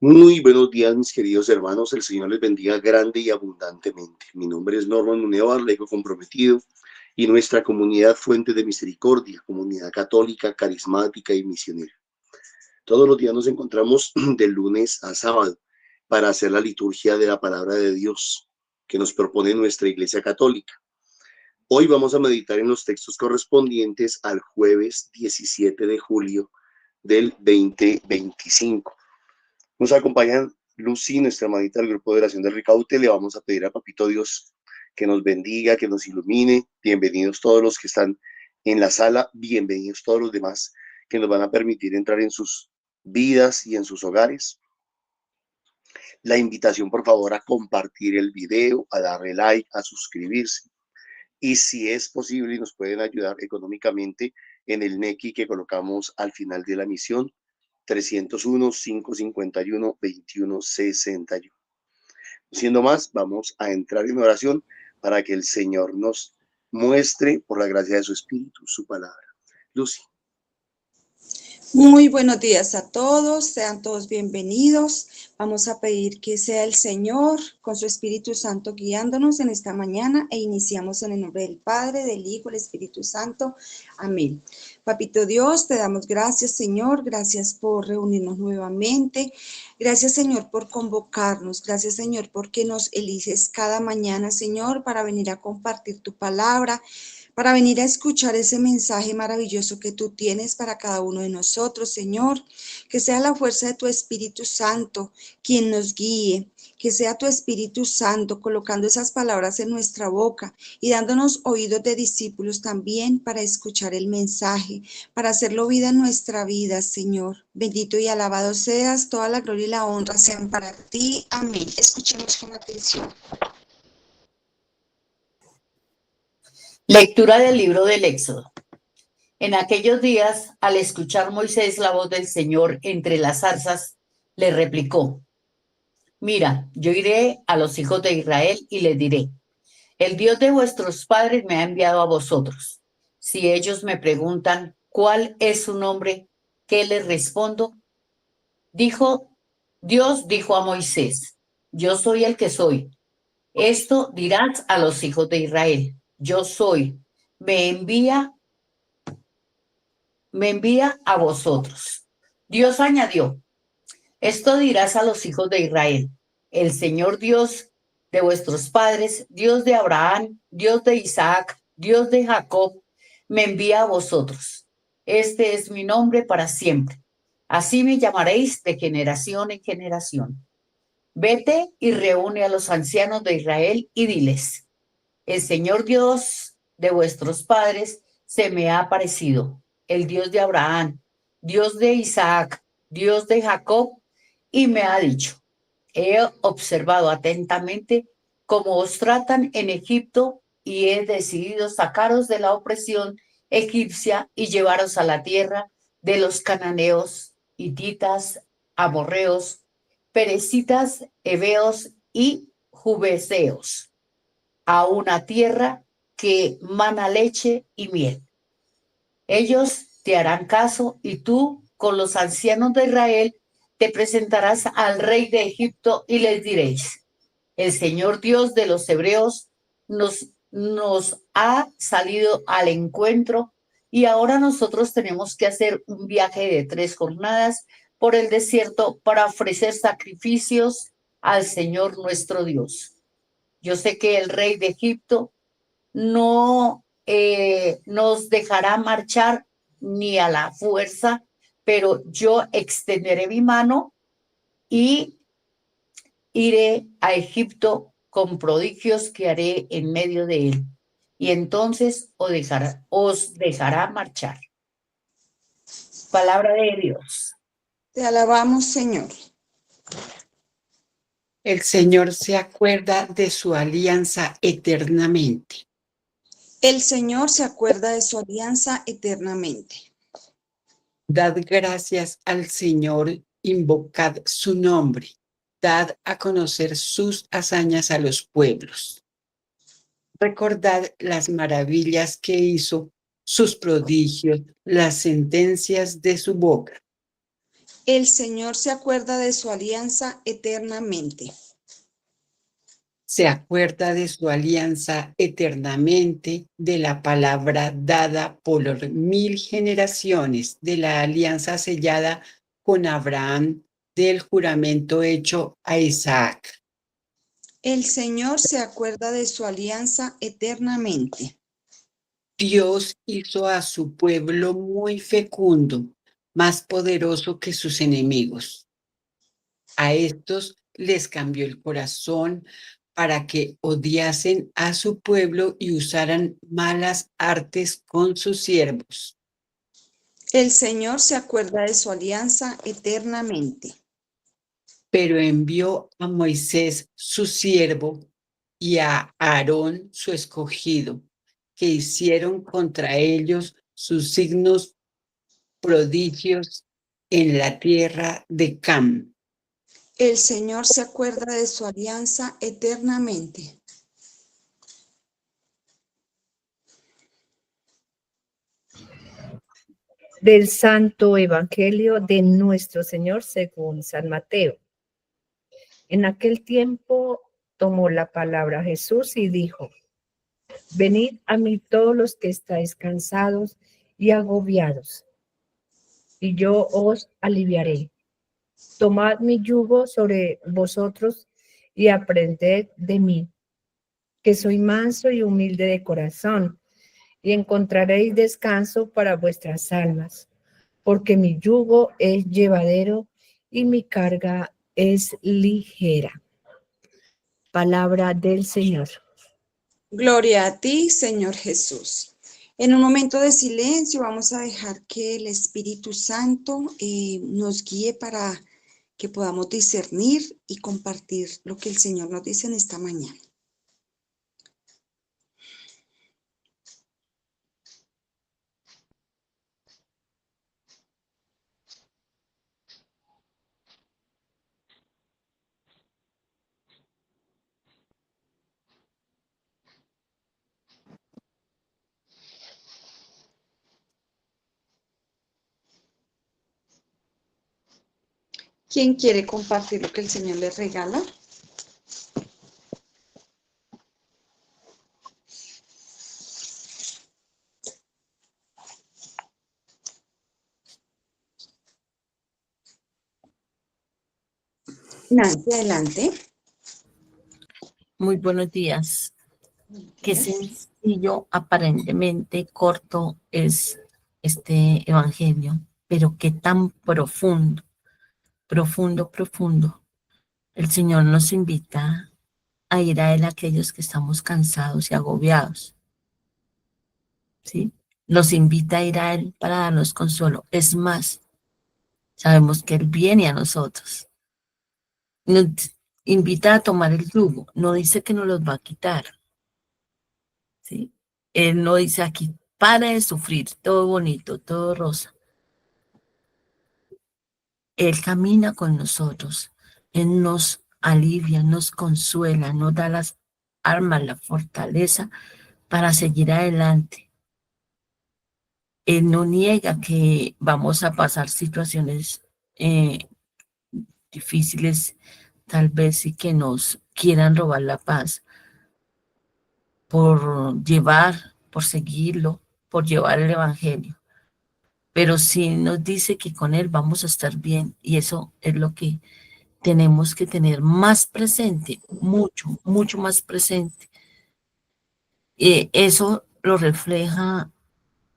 Muy buenos días, mis queridos hermanos. El Señor les bendiga grande y abundantemente. Mi nombre es Norman Munevar, laico comprometido, y nuestra comunidad Fuente de Misericordia, comunidad católica, carismática y misionera. Todos los días nos encontramos de lunes a sábado para hacer la liturgia de la palabra de Dios que nos propone nuestra Iglesia Católica. Hoy vamos a meditar en los textos correspondientes al jueves 17 de julio del 2025. Nos acompañan Lucy, nuestra hermanita del grupo de oración del Ricaute. Le vamos a pedir a Papito Dios que nos bendiga, que nos ilumine. Bienvenidos todos los que están en la sala, bienvenidos todos los demás que nos van a permitir entrar en sus vidas y en sus hogares. La invitación, por favor, a compartir el video, a darle like, a suscribirse. Y si es posible y nos pueden ayudar económicamente en el NECI que colocamos al final de la misión, 301-551-2161. Siendo más, vamos a entrar en oración para que el Señor nos muestre, por la gracia de su Espíritu, su palabra. Lucy. Muy buenos días a todos, sean todos bienvenidos. Vamos a pedir que sea el Señor con su Espíritu Santo guiándonos en esta mañana e iniciamos en el nombre del Padre, del Hijo, del Espíritu Santo. Amén. Papito Dios, te damos gracias, Señor, gracias por reunirnos nuevamente. Gracias, Señor, por convocarnos. Gracias, Señor, porque nos eliges cada mañana, Señor, para venir a compartir tu palabra, para venir a escuchar ese mensaje maravilloso que tú tienes para cada uno de nosotros, Señor. Que sea la fuerza de tu Espíritu Santo quien nos guíe, que sea tu Espíritu Santo colocando esas palabras en nuestra boca y dándonos oídos de discípulos también para escuchar el mensaje, para hacerlo vida en nuestra vida, Señor. Bendito y alabado seas, toda la gloria y la honra sean para ti. Amén. Escuchemos con atención. Lectura del libro del Éxodo. En aquellos días, al escuchar Moisés la voz del Señor entre las zarzas, le replicó: Mira, yo iré a los hijos de Israel y les diré: el Dios de vuestros padres me ha enviado a vosotros. Si ellos me preguntan cuál es su nombre, ¿qué les respondo? Dios dijo a Moisés: yo soy el que soy. Esto dirás a los hijos de Israel: yo soy, me envía a vosotros. Dios añadió: esto dirás a los hijos de Israel: el Señor Dios de vuestros padres, Dios de Abraham, Dios de Isaac, Dios de Jacob, me envía a vosotros. Este es mi nombre para siempre. Así me llamaréis de generación en generación. Vete y reúne a los ancianos de Israel y diles: el Señor Dios de vuestros padres se me ha aparecido, el Dios de Abraham, Dios de Isaac, Dios de Jacob, y me ha dicho: he observado atentamente cómo os tratan en Egipto y he decidido sacaros de la opresión egipcia y llevaros a la tierra de los cananeos, hititas, amorreos, perecitas, heveos y jubeseos, a una tierra que mana leche y miel. Ellos te harán caso y tú, con los ancianos de Israel, te presentarás al rey de Egipto y les diréis: el Señor Dios de los hebreos nos ha salido al encuentro y ahora nosotros tenemos que hacer un viaje de 3 jornadas por el desierto para ofrecer sacrificios al Señor nuestro Dios. Yo sé que el rey de Egipto no nos dejará marchar ni a la fuerza, pero yo extenderé mi mano y iré a Egipto con prodigios que haré en medio de él, y entonces os dejará marchar. Palabra de Dios. Te alabamos, Señor. El Señor se acuerda de su alianza eternamente. El Señor se acuerda de su alianza eternamente. Dad gracias al Señor, invocad su nombre, dad a conocer sus hazañas a los pueblos. Recordad las maravillas que hizo, sus prodigios, las sentencias de su boca. El Señor se acuerda de su alianza eternamente. Se acuerda de su alianza eternamente, de la palabra dada por 1000 generaciones, de la alianza sellada con Abraham, del juramento hecho a Isaac. El Señor se acuerda de su alianza eternamente. Dios hizo a su pueblo muy fecundo, más poderoso que sus enemigos. A estos les cambió el corazón para que odiasen a su pueblo y usaran malas artes con sus siervos. El Señor se acuerda de su alianza eternamente. Pero envió a Moisés su siervo y a Aarón su escogido, que hicieron contra ellos sus signos prodigios en la tierra de Cam. El Señor se acuerda de su alianza eternamente. Del Santo Evangelio de nuestro Señor según San Mateo. En aquel tiempo tomó la palabra Jesús y dijo: Venid a mí todos los que estáis cansados y agobiados, y yo os aliviaré. Tomad mi yugo sobre vosotros y aprended de mí, que soy manso y humilde de corazón, y encontraréis descanso para vuestras almas, porque mi yugo es llevadero y mi carga es ligera. Palabra del Señor. Gloria a ti, Señor Jesús. En un momento de silencio vamos a dejar que el Espíritu Santo nos guíe para que podamos discernir y compartir lo que el Señor nos dice en esta mañana. ¿Quién quiere compartir lo que el Señor le regala? Nancy, adelante. Muy buenos días. Qué sencillo, aparentemente corto es este evangelio, pero qué tan profundo, profundo, profundo. El Señor nos invita a ir a Él aquellos que estamos cansados y agobiados, ¿sí? Nos invita a ir a Él para darnos consuelo. Es más, sabemos que Él viene a nosotros. Nos invita a tomar el yugo. No dice que nos los va a quitar, ¿sí? Él no dice aquí, para de sufrir, todo bonito, todo rosa. Él camina con nosotros. Él nos alivia, nos consuela, nos da las armas, la fortaleza para seguir adelante. Él no niega que vamos a pasar situaciones difíciles, tal vez, y que nos quieran robar la paz por llevar, por seguirlo, por llevar el evangelio. Pero sí nos dice que con Él vamos a estar bien, y eso es lo que tenemos que tener más presente, mucho, mucho más presente. Eso lo refleja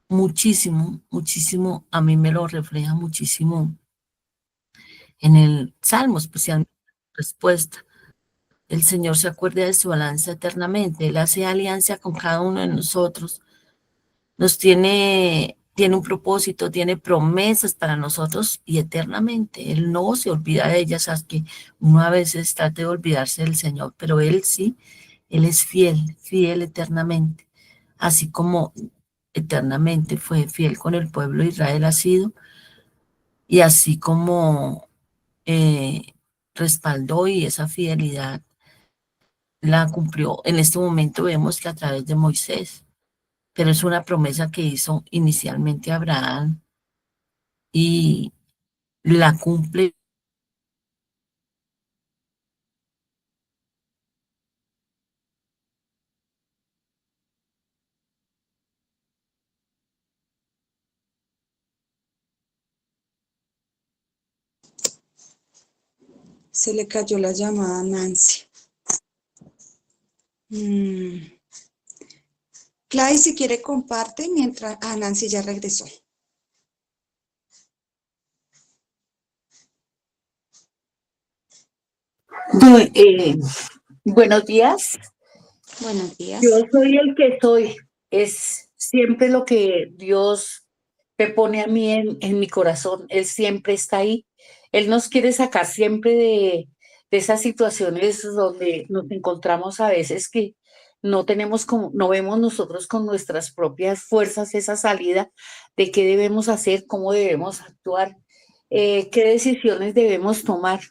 muchísimo, muchísimo, a mí me lo refleja muchísimo en el Salmo, especialmente respuesta. El Señor se acuerda de su alianza eternamente, Él hace alianza con cada uno de nosotros, nos tiene un propósito, tiene promesas para nosotros y eternamente. Él no se olvida de ellas, hasta que uno a veces trata de olvidarse del Señor, pero Él sí, Él es fiel, fiel eternamente. Así como eternamente fue fiel con el pueblo de Israel ha sido, y así como respaldó, y esa fidelidad la cumplió. En este momento vemos que a través de Moisés, pero es una promesa que hizo inicialmente Abraham, y la cumple. Se le cayó la llamada a Nancy. Clay, si quiere comparte mientras... Nancy ya regresó. Buenos días. Buenos días. Yo soy el que soy. Es siempre lo que Dios me pone a mí en mi corazón. Él siempre está ahí. Él nos quiere sacar siempre de esas situaciones donde nos encontramos a veces que no tenemos como, no vemos nosotros con nuestras propias fuerzas esa salida de qué debemos hacer, cómo debemos actuar, qué decisiones debemos tomar.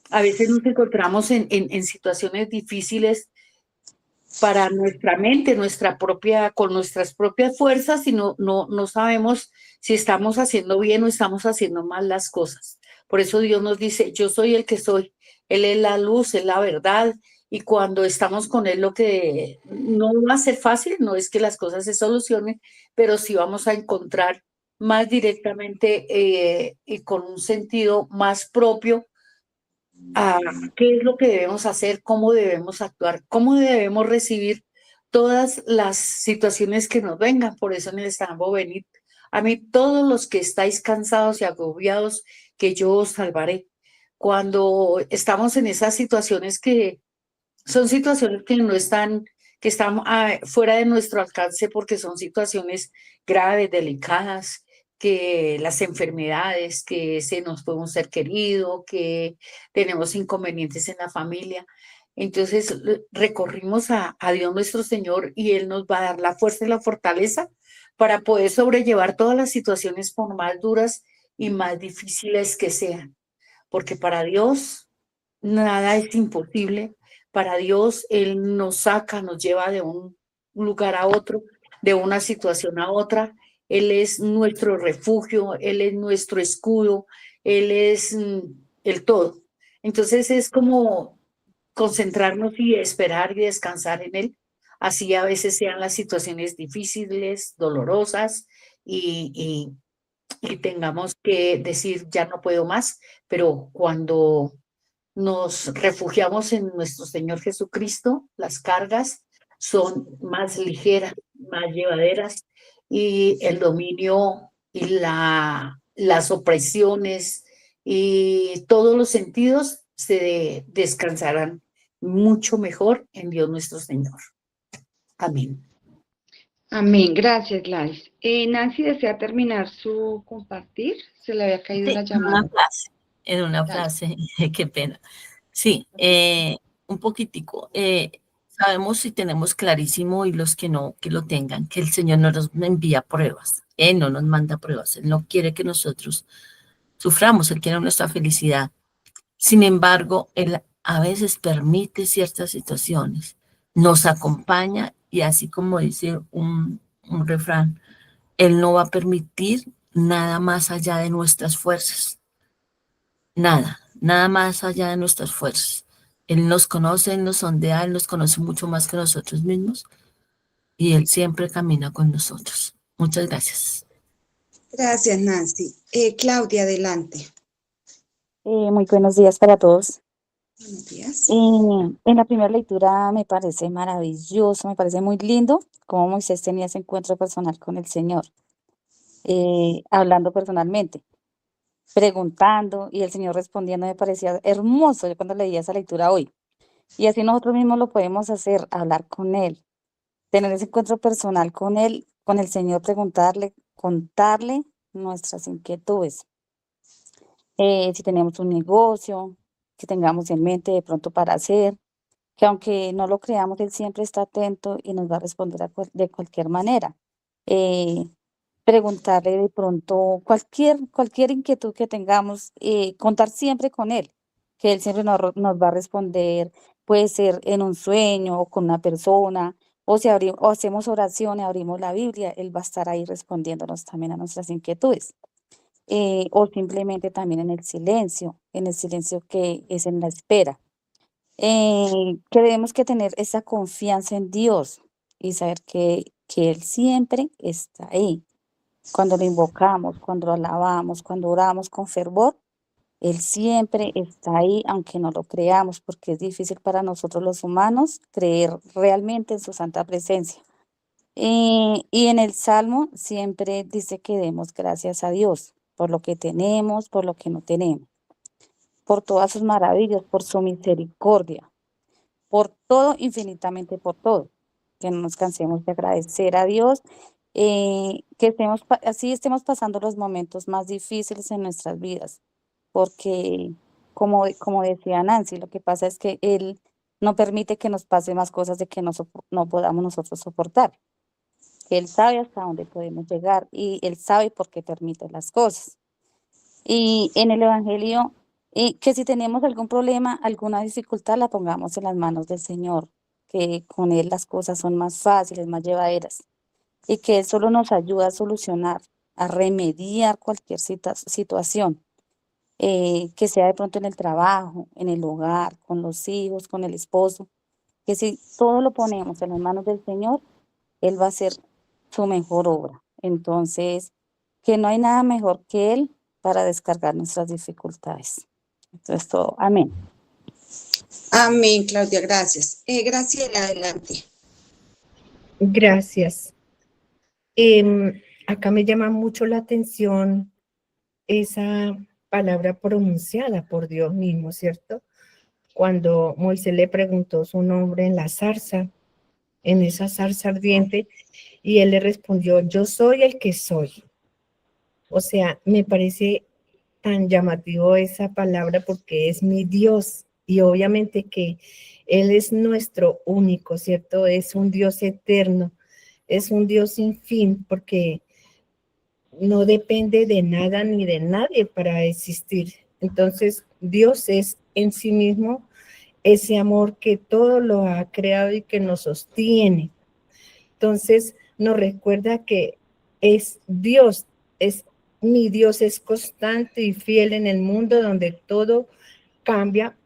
A veces nos encontramos en situaciones difíciles para nuestra mente, con nuestras propias fuerzas y no sabemos si estamos haciendo bien o estamos haciendo mal las cosas. Por eso Dios nos dice, yo soy el que soy, Él es la luz, es la verdad, y cuando estamos con Él lo que no va a ser fácil, no es que las cosas se solucionen, pero sí vamos a encontrar más directamente y con un sentido más propio a qué es lo que debemos hacer, cómo debemos actuar, cómo debemos recibir todas las situaciones que nos vengan. Por eso en el Salmo venid a mí todos los que estáis cansados y agobiados, que yo os salvaré. Cuando estamos en esas situaciones que son situaciones que no están, que están fuera de nuestro alcance porque son situaciones graves, delicadas, que las enfermedades, que se nos fue un ser querido, que tenemos inconvenientes en la familia. Entonces recorrimos a Dios nuestro Señor y Él nos va a dar la fuerza y la fortaleza para poder sobrellevar todas las situaciones por más duras y más difíciles que sean, porque para Dios nada es imposible. Para Dios, Él nos saca, nos lleva de un lugar a otro, de una situación a otra. Él es nuestro refugio, Él es nuestro escudo, Él es el todo. Entonces es como concentrarnos y esperar y descansar en Él. Así a veces sean las situaciones difíciles, dolorosas y tengamos que decir, ya no puedo más, pero cuando nos refugiamos en nuestro Señor Jesucristo, las cargas son más ligeras, más llevaderas y el dominio y las opresiones y todos los sentidos se descansarán mucho mejor en Dios nuestro Señor. Amén. Amén, gracias Gladys. Nancy desea terminar su compartir, se le había caído Sí, la llamada. en una Dale. frase, qué pena. Sí, un poquitico. Sabemos y tenemos clarísimo, y los que no, que lo tengan, que el Señor no nos envía pruebas. Él no nos manda pruebas. Él no quiere que nosotros suframos, Él quiere nuestra felicidad. Sin embargo, Él a veces permite ciertas situaciones, nos acompaña y así como dice un refrán, Él no va a permitir nada más allá de nuestras fuerzas. Nada más allá de nuestras fuerzas. Él nos conoce, Él nos sondea, Él nos conoce mucho más que nosotros mismos y Él siempre camina con nosotros. Muchas gracias. Gracias Nancy. Claudia, adelante. Muy buenos días para todos. Buenos días. En la primera lectura me parece maravilloso, me parece muy lindo cómo Moisés tenía ese encuentro personal con el Señor, hablando personalmente, preguntando y el Señor respondiendo, me parecía hermoso yo cuando leía esa lectura hoy. Y así nosotros mismos lo podemos hacer, hablar con Él, tener ese encuentro personal con Él, con el Señor, preguntarle, contarle nuestras inquietudes. Si tenemos un negocio, que tengamos en mente de pronto para hacer, que aunque no lo creamos, Él siempre está atento y nos va a responder de cualquier manera. Eh, Preguntarle de pronto cualquier inquietud que tengamos, contar siempre con Él, que Él siempre nos va a responder, puede ser en un sueño o con una persona, o si o hacemos oraciones, abrimos la Biblia, Él va a estar ahí respondiéndonos también a nuestras inquietudes. o simplemente también en el silencio que es en la espera. Que debemos que tener esa confianza en Dios y saber que Él siempre está ahí. Cuando lo invocamos, cuando lo alabamos, cuando oramos con fervor, Él siempre está ahí, aunque no lo creamos, porque es difícil para nosotros los humanos creer realmente en su santa presencia. Y en el Salmo siempre dice que demos gracias a Dios por lo que tenemos, por lo que no tenemos, por todas sus maravillas, por su misericordia, por todo, infinitamente por todo. Que no nos cansemos de agradecer a Dios, que así estemos pasando los momentos más difíciles en nuestras vidas, porque como decía Nancy, lo que pasa es que Él no permite que nos pase más cosas de que no podamos nosotros soportar. Él sabe hasta dónde podemos llegar y Él sabe por qué permite las cosas. Y en el Evangelio, que si tenemos algún problema, alguna dificultad, la pongamos en las manos del Señor, que con Él las cosas son más fáciles, más llevaderas, y que Él solo nos ayuda a solucionar, a remediar cualquier situación, que sea de pronto en el trabajo, en el hogar, con los hijos, con el esposo, que si todo lo ponemos en las manos del Señor, Él va a hacer su mejor obra. Entonces, que no hay nada mejor que Él para descargar nuestras dificultades. Entonces, todo. Amén. Amén, Claudia, gracias. Graciela, adelante. Gracias. Acá me llama mucho la atención esa palabra pronunciada por Dios mismo, ¿cierto? Cuando Moisés le preguntó su nombre en la zarza, en esa zarza ardiente, y él le respondió, yo soy el que soy. O sea, me parece tan llamativo esa palabra porque es mi Dios y obviamente que Él es nuestro único, ¿cierto? Es un Dios eterno, es un Dios sin fin porque no depende de nada ni de nadie para existir. Entonces, Dios es en sí mismo ese amor que todo lo ha creado y que nos sostiene. Entonces, nos recuerda que es Dios, mi Dios es constante y fiel en el mundo donde todo cambia,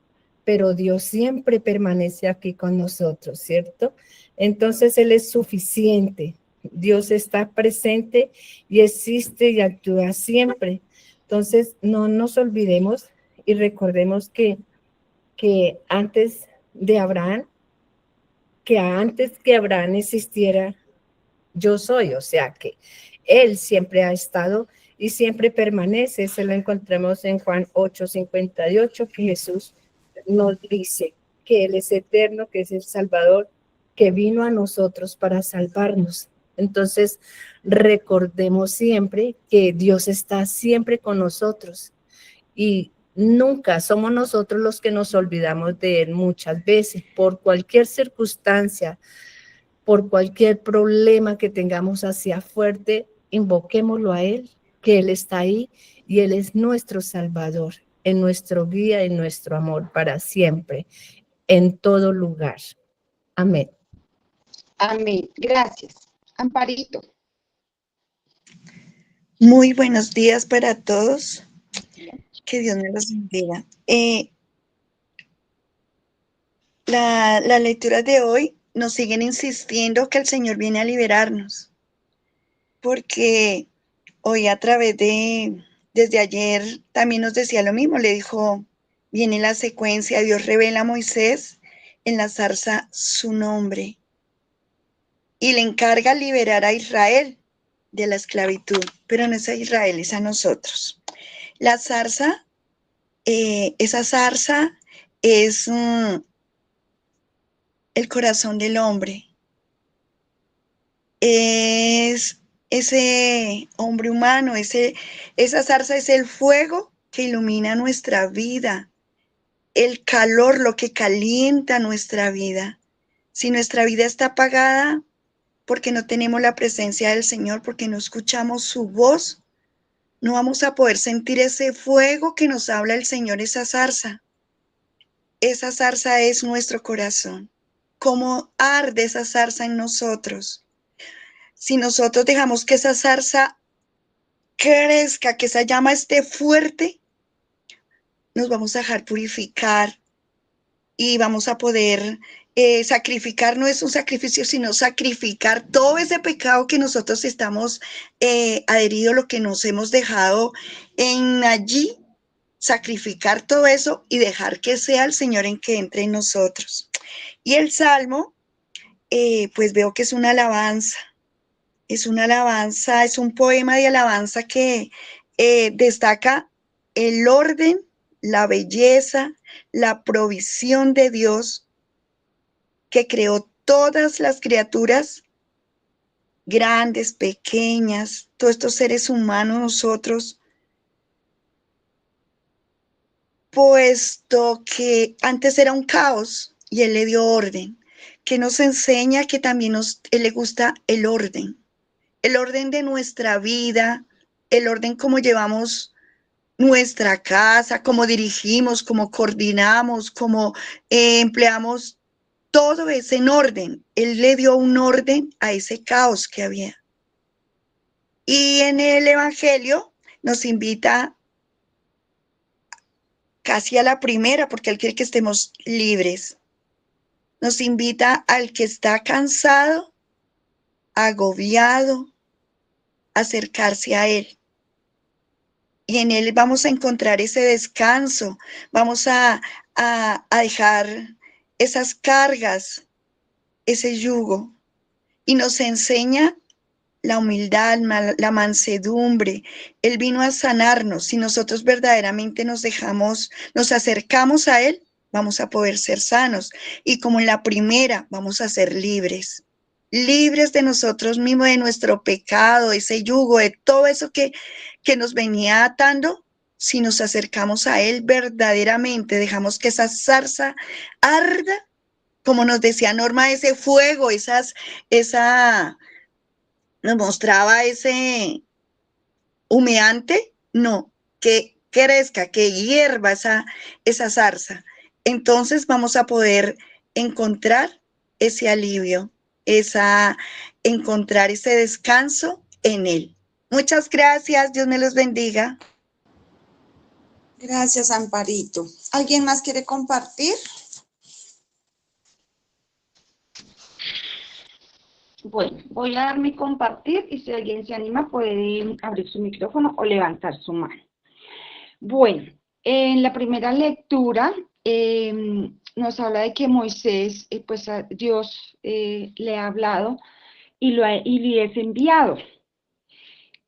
pero Dios siempre permanece aquí con nosotros, ¿cierto? Entonces Él es suficiente. Dios está presente y existe y actúa siempre. Entonces, no nos olvidemos y recordemos que antes que Abraham existiera, yo soy, o sea que Él siempre ha estado y siempre permanece. Se lo encontramos en Juan 8:58, que Jesús nos dice que Él es eterno, que es el Salvador, que vino a nosotros para salvarnos. Entonces, recordemos siempre que Dios está siempre con nosotros y nunca somos nosotros los que nos olvidamos de Él muchas veces, por cualquier circunstancia, por cualquier problema que tengamos hacia fuerte, invoquémoslo a Él, que Él está ahí y Él es nuestro Salvador, en nuestro guía, en nuestro amor para siempre, en todo lugar. Amén. Amén, gracias. Amparito. Muy buenos días para todos. Que Dios me los bendiga. La lectura de hoy nos siguen insistiendo que el Señor viene a liberarnos, porque hoy desde ayer también nos decía lo mismo, le dijo, viene la secuencia, Dios revela a Moisés en la zarza su nombre y le encarga liberar a Israel de la esclavitud, pero no es a Israel, es a nosotros. La zarza, esa zarza es el corazón del hombre. Es ese hombre humano, esa zarza es el fuego que ilumina nuestra vida, el calor, lo que calienta nuestra vida. Si nuestra vida está apagada porque no tenemos la presencia del Señor, porque no escuchamos su voz, no vamos a poder sentir ese fuego que nos habla el Señor, esa zarza. Esa zarza es nuestro corazón. ¿Cómo arde esa zarza en nosotros? Si nosotros dejamos que esa zarza crezca, que esa llama esté fuerte, nos vamos a dejar purificar y vamos a poder sacrificar, no es un sacrificio, sino sacrificar todo ese pecado que nosotros estamos adheridos, lo que nos hemos dejado en allí, sacrificar todo eso y dejar que sea el Señor en que entre en nosotros. Y el Salmo, pues veo que es una alabanza, es un poema de alabanza que destaca el orden, la belleza, la provisión de Dios, que creó todas las criaturas, grandes, pequeñas, todos estos seres humanos, nosotros, puesto que antes era un caos y Él le dio orden, que nos enseña que también Él le gusta el orden de nuestra vida, el orden como llevamos nuestra casa, cómo dirigimos, cómo coordinamos, cómo empleamos. Todo es en orden. Él le dio un orden a ese caos que había. Y en el Evangelio nos invita casi a la primera, porque Él quiere que estemos libres. Nos invita al que está cansado, agobiado, a acercarse a Él. Y en Él vamos a encontrar ese descanso, vamos a dejar esas cargas, ese yugo, y nos enseña la humildad, la mansedumbre. Él vino a sanarnos. Si nosotros verdaderamente nos acercamos a Él, vamos a poder ser sanos. Y como en la primera, vamos a ser libres. Libres de nosotros mismos, de nuestro pecado, ese yugo, de todo eso que nos venía atando. Si nos acercamos a Él verdaderamente, dejamos que esa zarza arda, como nos decía Norma, ese fuego, nos mostraba ese humeante, no, que crezca, que hierva esa zarza. Entonces vamos a poder encontrar ese alivio, encontrar ese descanso en Él. Muchas gracias, Dios me los bendiga. Gracias, Amparito. ¿Alguien más quiere compartir? Bueno, voy a dar mi compartir y si alguien se anima puede abrir su micrófono o levantar su mano. Bueno, en la primera lectura nos habla de que Moisés, pues a Dios le ha hablado y le es enviado.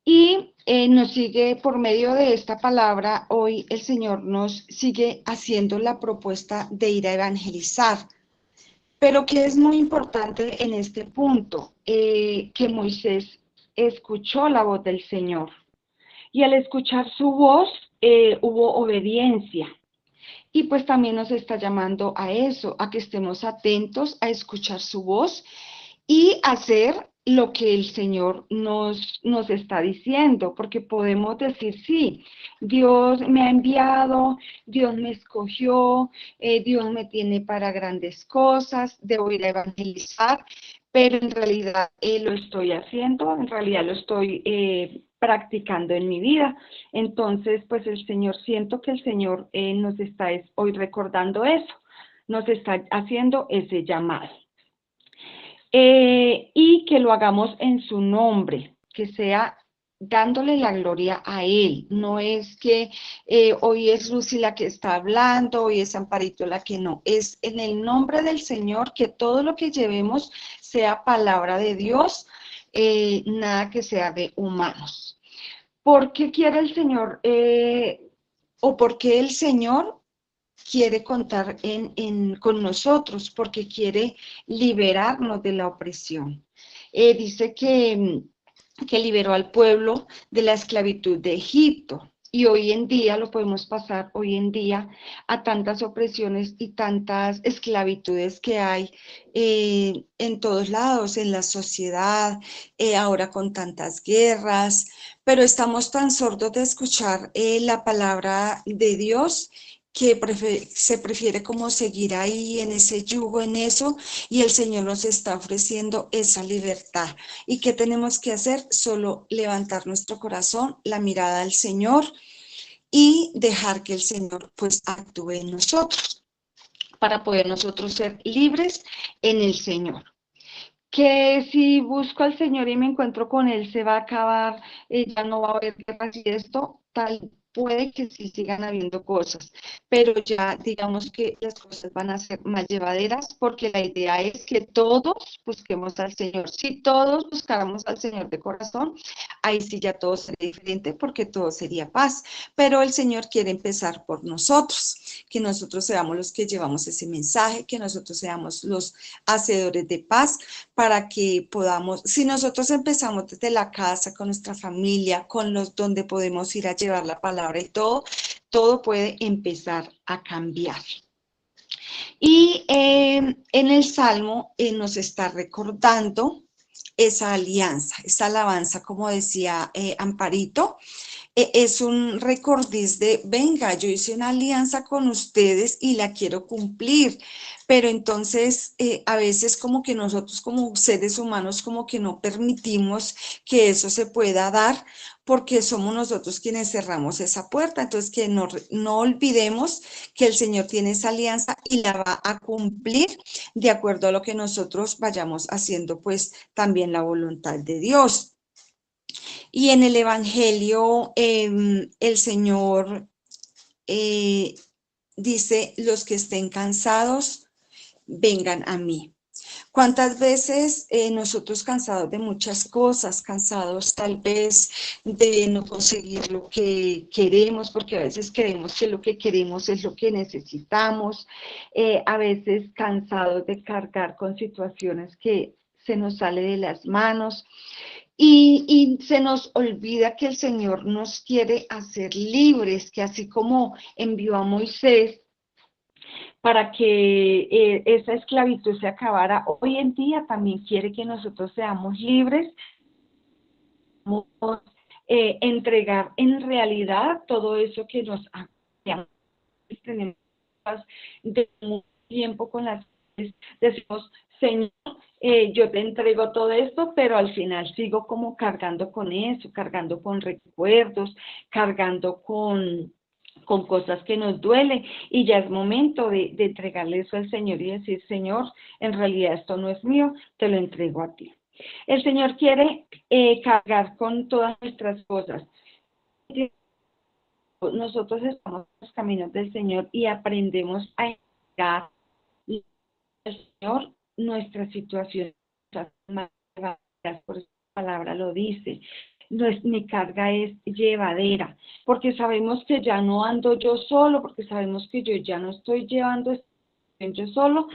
Y nos sigue por medio de esta palabra, hoy el Señor nos sigue haciendo la propuesta de ir a evangelizar. Pero que es muy importante en este punto, que Moisés escuchó la voz del Señor. Y al escuchar su voz, hubo obediencia. Y pues también nos está llamando a eso, a que estemos atentos a escuchar su voz y hacer lo que el Señor nos está diciendo, porque podemos decir, sí, Dios me ha enviado, Dios me escogió, Dios me tiene para grandes cosas, debo ir a evangelizar, pero en realidad lo estoy haciendo, en realidad lo estoy practicando en mi vida. Entonces, pues siento que el Señor nos está hoy recordando eso, nos está haciendo ese llamado. Y que lo hagamos en su nombre, que sea dándole la gloria a Él. No es que hoy es Lucy la que está hablando, hoy es Amparito la que no. Es en el nombre del Señor que todo lo que llevemos sea palabra de Dios, nada que sea de humanos. ¿Por qué quiere el Señor o por qué el Señor quiere contar con nosotros? Porque quiere liberarnos de la opresión. Dice que liberó al pueblo de la esclavitud de Egipto. Y hoy en día lo podemos pasar hoy en día a tantas opresiones y tantas esclavitudes que hay en todos lados, en la sociedad, ahora con tantas guerras, pero estamos tan sordos de escuchar la palabra de Dios que se prefiere como seguir ahí en ese yugo, en eso, y el Señor nos está ofreciendo esa libertad. ¿Y qué tenemos que hacer? Solo levantar nuestro corazón, la mirada al Señor y dejar que el Señor pues actúe en nosotros para poder nosotros ser libres en el Señor. Que si busco al Señor y me encuentro con Él, se va a acabar, ya no va a haber guerras y esto, tal puede que sí sigan habiendo cosas, pero ya digamos que las cosas van a ser más llevaderas porque la idea es que todos busquemos al Señor. Si todos buscáramos al Señor de corazón, ahí sí ya todo sería diferente porque todo sería paz, pero el Señor quiere empezar por nosotros, que nosotros seamos los que llevamos ese mensaje, que nosotros seamos los hacedores de paz, para que podamos, si nosotros empezamos desde la casa, con nuestra familia, con los donde podemos ir a llevar la palabra y todo, todo puede empezar a cambiar. Y en el Salmo nos está recordando esa alianza, esa alabanza, como decía Amparito, es un recordiz de, venga, yo hice una alianza con ustedes y la quiero cumplir, pero entonces a veces como que nosotros como seres humanos como que no permitimos que eso se pueda dar porque somos nosotros quienes cerramos esa puerta, entonces que no olvidemos que el Señor tiene esa alianza y la va a cumplir de acuerdo a lo que nosotros vayamos haciendo, pues también la voluntad de Dios. Y en el Evangelio, el Señor dice, los que estén cansados, vengan a mí. ¿Cuántas veces nosotros cansados de muchas cosas, cansados tal vez de no conseguir lo que queremos, porque a veces creemos que lo que queremos es lo que necesitamos, a veces cansados de cargar con situaciones que se nos sale de las manos, y se nos olvida que el Señor nos quiere hacer libres, que así como envió a Moisés para que esa esclavitud se acabara, hoy en día también quiere que nosotros seamos libres, entregar en realidad todo eso que nos tenemos de mucho tiempo con las decimos, Señor, yo te entrego todo esto, pero al final sigo como cargando con eso, cargando con recuerdos, cargando con cosas que nos duelen, y ya es momento de entregarle eso al Señor y decir, Señor, en realidad esto no es mío, te lo entrego a ti. El Señor quiere cargar con todas nuestras cosas. Nosotros estamos en los caminos del Señor y aprendemos a entregar al Señor nuestra situación, por esa palabra lo dice. Mi carga es llevadera, porque sabemos que ya no ando yo solo, porque sabemos que yo ya no estoy llevando yo solo,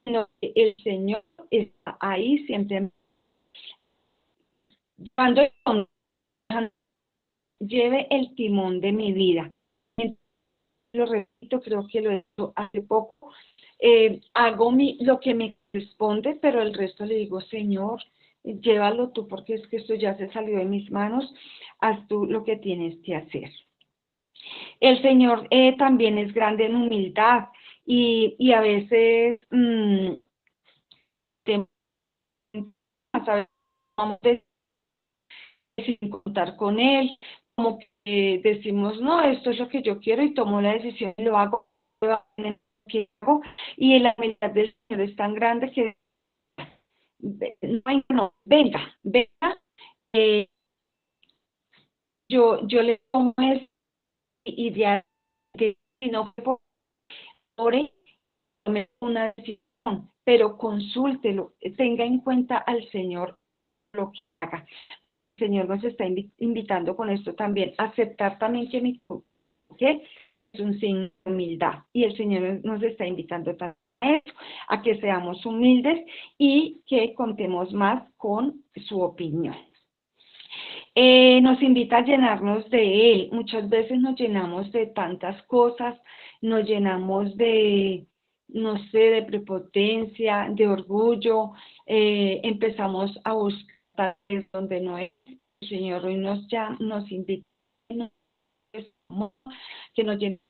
sino que el Señor está ahí siempre. Cuando lleve el timón de mi vida, lo repito, creo que lo he hecho hace poco, hago lo que me corresponde, pero el resto le digo, Señor, llévalo tú, porque es que esto ya se salió de mis manos, haz tú lo que tienes que hacer. El Señor también es grande en humildad y a veces vamos sin contar con Él, como que decimos, no, esto es lo que yo quiero y tomo la decisión y lo hago, y la humildad del Señor es tan grande que no, venga, yo le tomo eso y de ahí, no ore, tome una decisión, pero consúltelo, tenga en cuenta al Señor lo que haga. El Señor nos está invitando con esto también, aceptar también que es un signo de humildad, y el Señor nos está invitando también a que seamos humildes y que contemos más con su opinión. Nos invita a llenarnos de Él. Muchas veces nos llenamos de tantas cosas, nos llenamos de, no sé, de prepotencia, de orgullo, empezamos a buscar donde no es. El Señor hoy nos invita que nos llenemos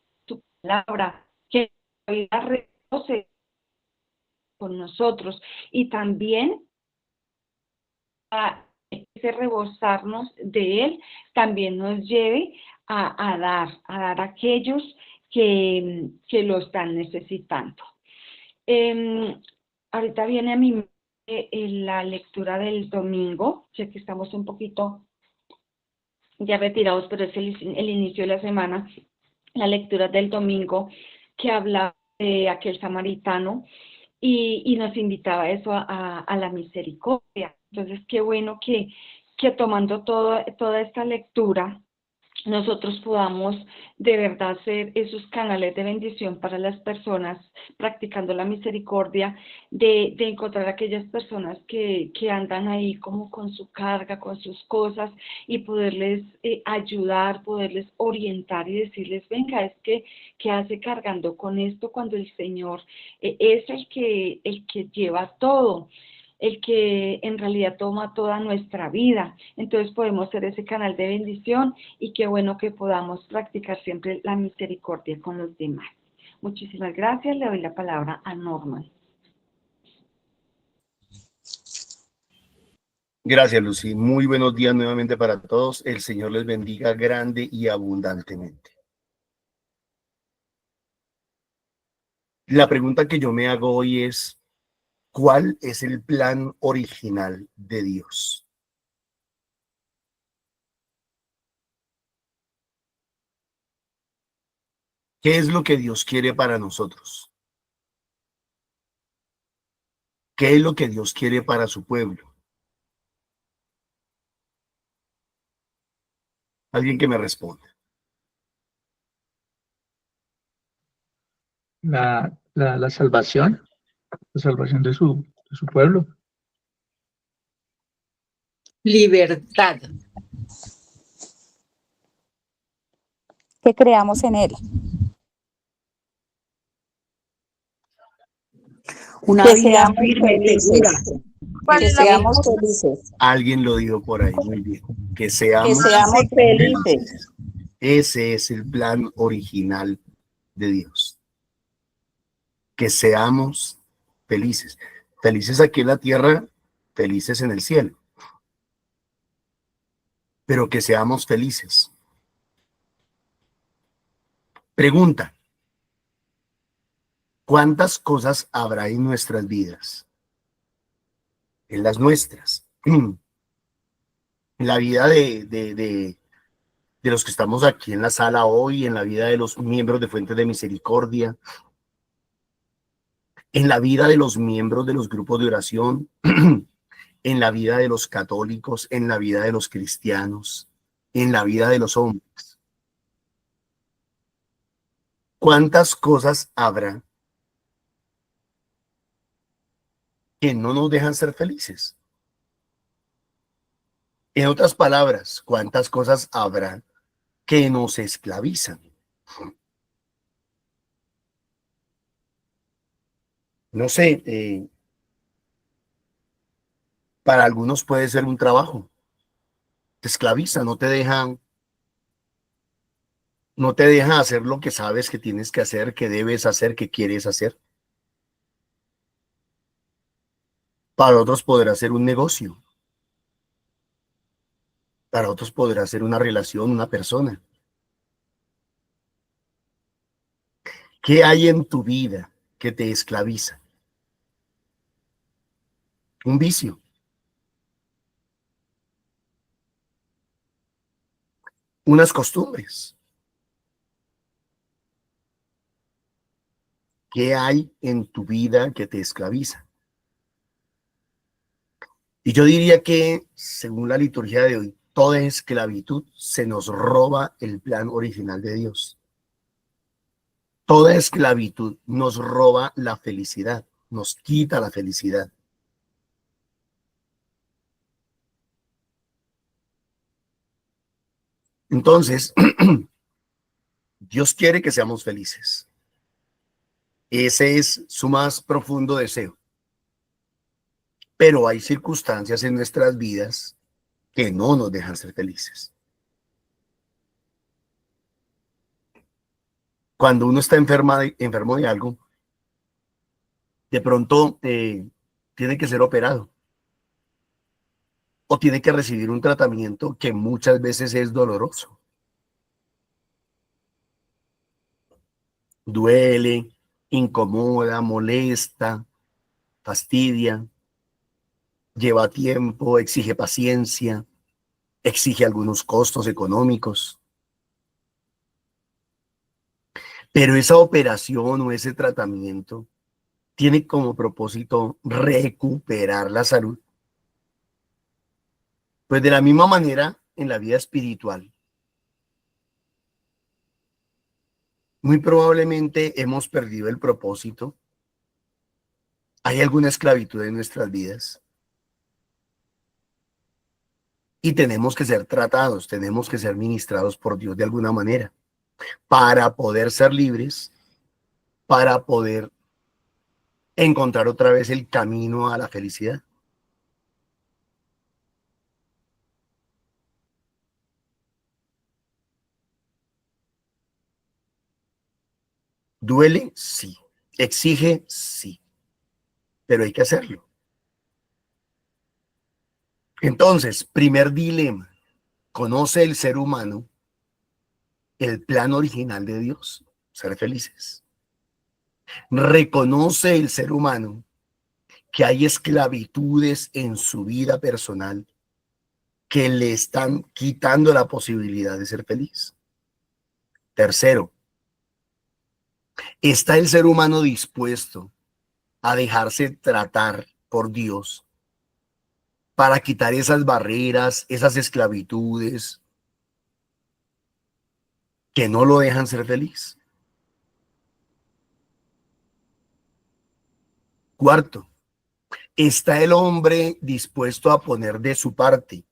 palabra, que la vida repose con nosotros y también a ese rebosarnos de Él también nos lleve a dar a aquellos que lo están necesitando. Ahorita viene a mi mente la lectura del domingo, sé que estamos un poquito ya retirados, pero es el inicio de la semana, la lectura del domingo que habla de aquel samaritano y nos invitaba a eso, a la misericordia. Entonces, qué bueno que tomando toda esta lectura, nosotros podamos de verdad ser esos canales de bendición para las personas, practicando la misericordia, de encontrar aquellas personas que andan ahí como con su carga, con sus cosas, y poderles ayudar, poderles orientar y decirles, venga, es que ¿qué hace cargando con esto cuando el Señor es el que lleva todo? El que en realidad toma toda nuestra vida. Entonces podemos ser ese canal de bendición y qué bueno que podamos practicar siempre la misericordia con los demás. Muchísimas gracias. Le doy la palabra a Norman. Gracias, Lucy. Muy buenos días nuevamente para todos. El Señor les bendiga grande y abundantemente. La pregunta que yo me hago hoy es, ¿cuál es el plan original de Dios? ¿Qué es lo que Dios quiere para nosotros? ¿Qué es lo que Dios quiere para su pueblo? Alguien que me responda. La salvación de su pueblo. Libertad. Que creamos en Él. Una Que vida seamos firme y segura. felices. Que seamos felices. Alguien lo dijo por ahí, muy bien. Que Que seamos seamos felices. felices. Ese es el plan original de Dios. Que seamos felices. Felices aquí en la tierra, felices en el cielo. Pero que seamos felices. Pregunta. ¿Cuántas cosas habrá en nuestras vidas? En las nuestras. En la vida de los que estamos aquí en la sala hoy, en la vida de los miembros de Fuente de Misericordia, en la vida de los miembros de los grupos de oración, en la vida de los católicos, en la vida de los cristianos, en la vida de los hombres. ¿Cuántas cosas habrá que no nos dejan ser felices? En otras palabras, ¿cuántas cosas habrá que nos esclavizan? No sé, para algunos puede ser un trabajo. Te esclaviza, no te deja hacer lo que sabes que tienes que hacer, que debes hacer, que quieres hacer. Para otros podrá ser un negocio. Para otros podrá ser una relación, una persona. ¿Qué hay en tu vida que te esclaviza? Un vicio. Unas costumbres. ¿Qué hay en tu vida que te esclaviza? Y yo diría que, según la liturgia de hoy, toda esclavitud se nos roba el plan original de Dios. Toda esclavitud nos roba la felicidad, nos quita la felicidad. Entonces, Dios quiere que seamos felices. Ese es su más profundo deseo. Pero hay circunstancias en nuestras vidas que no nos dejan ser felices. Cuando uno está enfermo de algo, de pronto tiene que ser operado o tiene que recibir un tratamiento que muchas veces es doloroso. Duele, incomoda, molesta, fastidia, lleva tiempo, exige paciencia, exige algunos costos económicos. Pero esa operación o ese tratamiento tiene como propósito recuperar la salud. Pues de la misma manera, en la vida espiritual, muy probablemente hemos perdido el propósito. Hay alguna esclavitud en nuestras vidas. Y tenemos que ser tratados, tenemos que ser ministrados por Dios de alguna manera, para poder ser libres, para poder encontrar otra vez el camino a la felicidad. ¿Duele? Sí. ¿Exige? Sí. Pero hay que hacerlo. Entonces, primer dilema. ¿Conoce el ser humano el plan original de Dios? Ser felices. ¿Reconoce el ser humano que hay esclavitudes en su vida personal que le están quitando la posibilidad de ser feliz? Tercero, ¿está el ser humano dispuesto a dejarse tratar por Dios para quitar esas barreras, esas esclavitudes que no lo dejan ser feliz? Cuarto, ¿está el hombre dispuesto a poner de su parte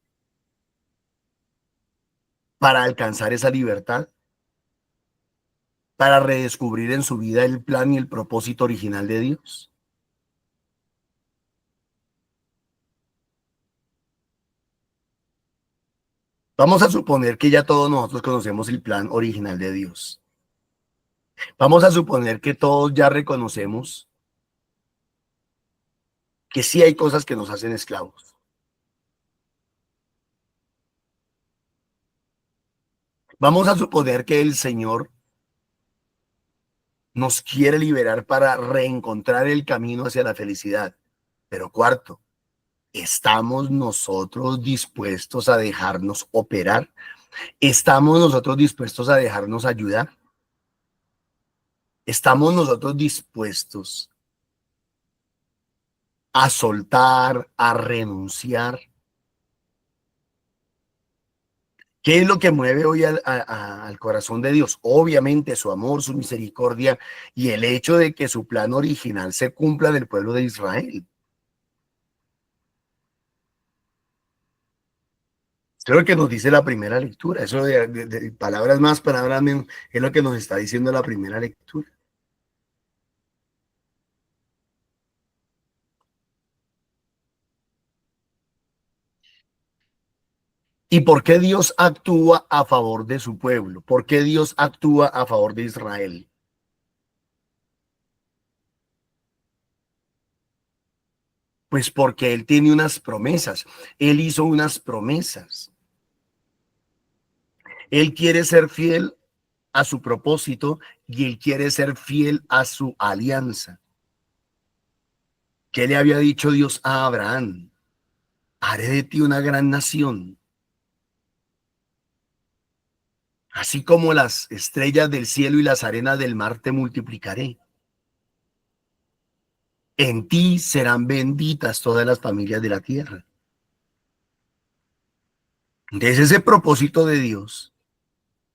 para alcanzar esa libertad? Para redescubrir en su vida el plan y el propósito original de Dios. Vamos a suponer que ya todos nosotros conocemos el plan original de Dios. Vamos a suponer que todos ya reconocemos que sí hay cosas que nos hacen esclavos. Vamos a suponer que el Señor nos quiere liberar para reencontrar el camino hacia la felicidad. Pero cuarto, ¿estamos nosotros dispuestos a dejarnos operar? ¿Estamos nosotros dispuestos a dejarnos ayudar? ¿Estamos nosotros dispuestos a soltar, a renunciar? ¿Qué es lo que mueve hoy al corazón de Dios? Obviamente su amor, su misericordia y el hecho de que su plan original se cumpla en el pueblo de Israel. Eso es lo que nos dice la primera lectura. Eso de palabras más, palabras menos, es lo que nos está diciendo la primera lectura. ¿Y por qué Dios actúa a favor de su pueblo? ¿Por qué Dios actúa a favor de Israel? Pues porque Él tiene unas promesas. Él hizo unas promesas. Él quiere ser fiel a su propósito y Él quiere ser fiel a su alianza. ¿Qué le había dicho Dios a Abraham? Haré de ti una gran nación. Así como las estrellas del cielo y las arenas del mar te multiplicaré. En ti serán benditas todas las familias de la tierra. Entonces ese propósito de Dios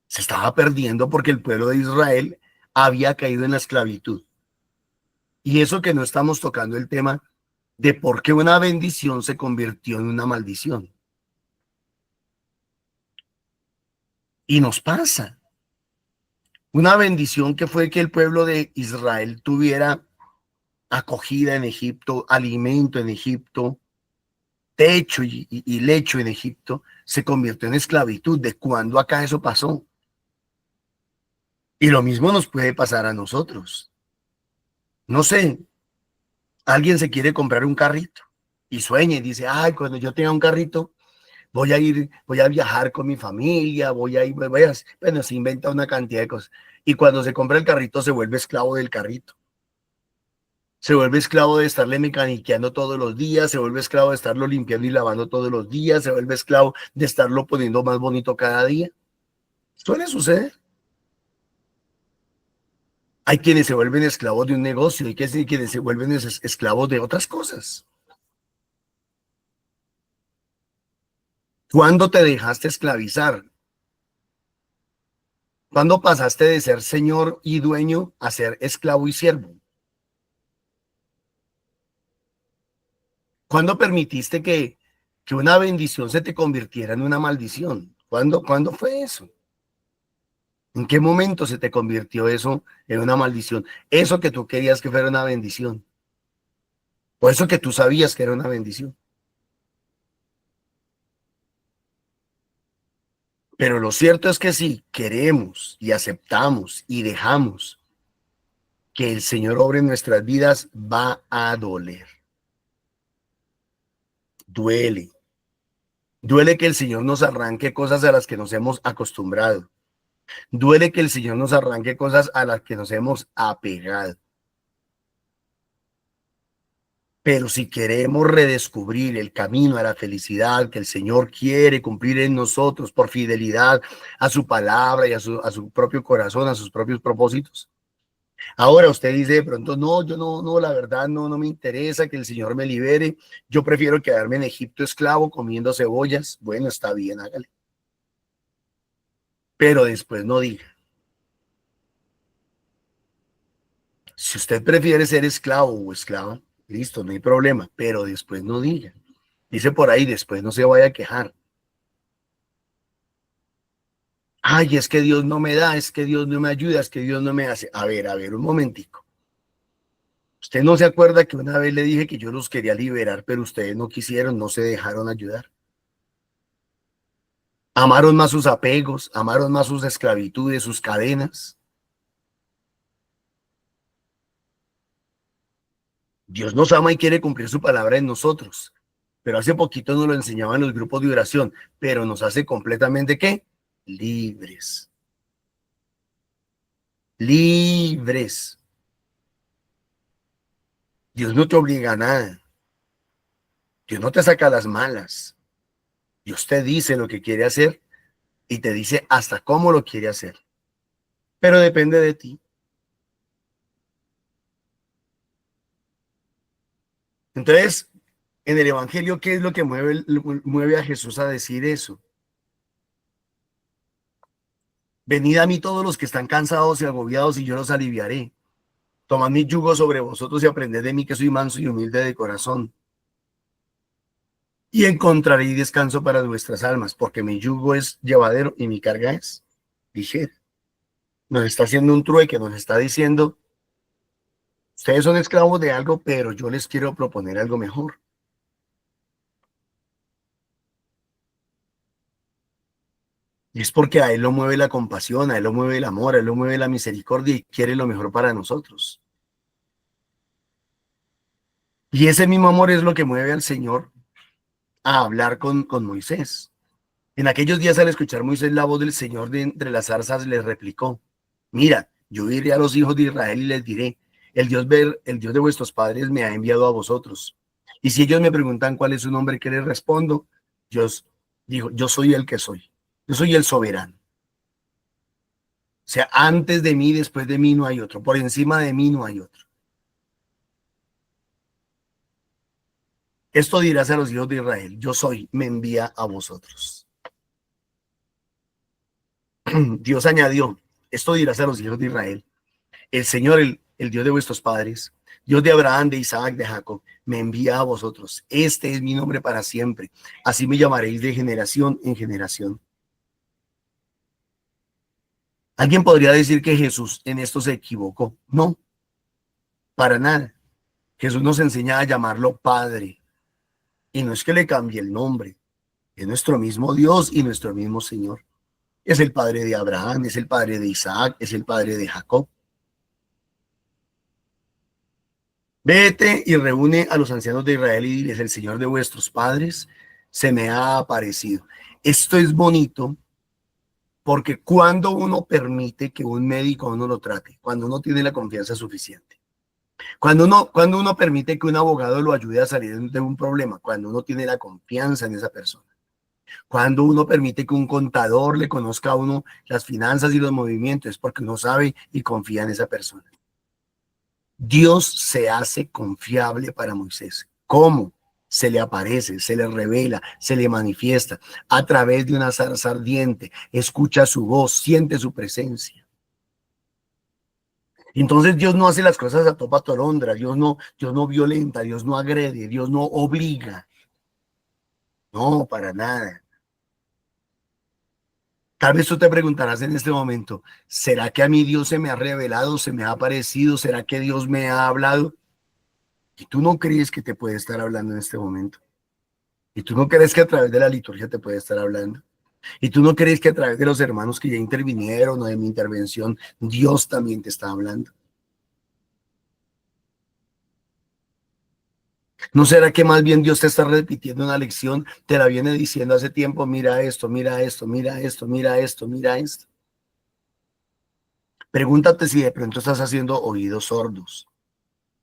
se estaba perdiendo porque el pueblo de Israel había caído en la esclavitud. Y eso que no estamos tocando el tema de por qué una bendición se convirtió en una maldición. Y nos pasa. Una bendición que fue que el pueblo de Israel tuviera acogida en Egipto, alimento en Egipto, techo y lecho en Egipto, se convirtió en esclavitud. ¿De cuándo acá eso pasó? Y lo mismo nos puede pasar a nosotros. No sé, alguien se quiere comprar un carrito y sueña y dice, ay, cuando yo tenga un carrito, voy a viajar con mi familia, bueno, se inventa una cantidad de cosas. Y cuando se compra el carrito, se vuelve esclavo del carrito. Se vuelve esclavo de estarle mecaniqueando todos los días, se vuelve esclavo de estarlo limpiando y lavando todos los días, se vuelve esclavo de estarlo poniendo más bonito cada día. Suele suceder. Hay quienes se vuelven esclavos de un negocio, hay quienes se vuelven esclavos de otras cosas. ¿Cuándo te dejaste esclavizar? ¿Cuándo pasaste de ser señor y dueño a ser esclavo y siervo? ¿Cuándo permitiste que una bendición se te convirtiera en una maldición? ¿Cuándo fue eso? ¿En qué momento se te convirtió eso en una maldición? Eso que tú querías que fuera una bendición. O eso que tú sabías que era una bendición. Pero lo cierto es que si queremos y aceptamos y dejamos que el Señor obre en nuestras vidas, va a doler. Duele. Duele que el Señor nos arranque cosas a las que nos hemos acostumbrado. Duele que el Señor nos arranque cosas a las que nos hemos apegado. Pero si queremos redescubrir el camino a la felicidad que el Señor quiere cumplir en nosotros por fidelidad a su palabra y a su propio corazón, a sus propios propósitos. Ahora usted dice de pronto, no, yo no, la verdad no me interesa que el Señor me libere. Yo prefiero quedarme en Egipto esclavo comiendo cebollas. Bueno, está bien, hágale. Pero después no diga. Si usted prefiere ser esclavo o esclava, listo, no hay problema, pero después no diga. Dice por ahí, después no se vaya a quejar. Ay, es que Dios no me da, es que Dios no me ayuda, es que Dios no me hace. A ver, un momentico. ¿Usted no se acuerda que una vez le dije que yo los quería liberar, pero ustedes no quisieron, no se dejaron ayudar? Amaron más sus apegos, amaron más sus esclavitudes, sus cadenas. Dios nos ama y quiere cumplir su palabra en nosotros. Pero hace poquito nos lo enseñaban los grupos de oración, pero nos hace completamente ¿qué? Libres. Libres. Dios no te obliga a nada. Dios no te saca las malas. Dios te dice lo que quiere hacer y te dice hasta cómo lo quiere hacer. Pero depende de ti. Entonces, en el Evangelio, ¿qué es lo que mueve a Jesús a decir eso? Venid a mí todos los que están cansados y agobiados y yo los aliviaré. Tomad mi yugo sobre vosotros y aprended de mí que soy manso y humilde de corazón. Y encontraréis descanso para vuestras almas, porque mi yugo es llevadero y mi carga es ligera. Nos está haciendo un trueque, nos está diciendo, ustedes son esclavos de algo, pero yo les quiero proponer algo mejor. Y es porque a él lo mueve la compasión, a él lo mueve el amor, a él lo mueve la misericordia y quiere lo mejor para nosotros. Y ese mismo amor es lo que mueve al Señor a hablar con Moisés. En aquellos días, al escuchar Moisés la voz del Señor de entre las zarzas, les replicó, mira, yo iré a los hijos de Israel y les diré, el Dios de vuestros padres me ha enviado a vosotros. Y si ellos me preguntan cuál es su nombre, ¿qué les respondo? Dios dijo, yo soy el que soy. Yo soy el soberano. O sea, antes de mí, después de mí no hay otro. Por encima de mí no hay otro. Esto dirás a los hijos de Israel, yo soy, me envía a vosotros. Dios añadió, esto dirás a los hijos de Israel, el Señor, el Dios de vuestros padres, Dios de Abraham, de Isaac, de Jacob, me envía a vosotros. Este es mi nombre para siempre. Así me llamaréis de generación en generación. ¿Alguien podría decir que Jesús en esto se equivocó? No, para nada. Jesús nos enseña a llamarlo Padre. Y no es que le cambie el nombre. Es nuestro mismo Dios y nuestro mismo Señor. Es el padre de Abraham, es el padre de Isaac, es el padre de Jacob. Vete y reúne a los ancianos de Israel y diles: el Señor de vuestros padres se me ha aparecido. Esto es bonito porque cuando uno permite que un médico a uno lo trate, cuando uno tiene la confianza suficiente, cuando uno permite que un abogado lo ayude a salir de un problema, cuando uno tiene la confianza en esa persona, cuando uno permite que un contador le conozca a uno las finanzas y los movimientos, es porque uno sabe y confía en esa persona. Dios se hace confiable para Moisés. ¿Cómo? Se le aparece, se le revela, se le manifiesta a través de una zarza ardiente, escucha su voz, siente su presencia. Entonces Dios no hace las cosas a topa tolondra, Dios no violenta, Dios no agrede, Dios no obliga. No, para nada. Tal vez tú te preguntarás en este momento: ¿será que a mí Dios se me ha revelado, se me ha aparecido? ¿Será que Dios me ha hablado? Y tú no crees que te puede estar hablando en este momento. Y tú no crees que a través de la liturgia te puede estar hablando. Y tú no crees que a través de los hermanos que ya intervinieron o de mi intervención, Dios también te está hablando. ¿No será que más bien Dios te está repitiendo una lección? Te la viene diciendo hace tiempo: mira esto, mira esto, mira esto, mira esto, mira esto. Pregúntate si de pronto estás haciendo oídos sordos,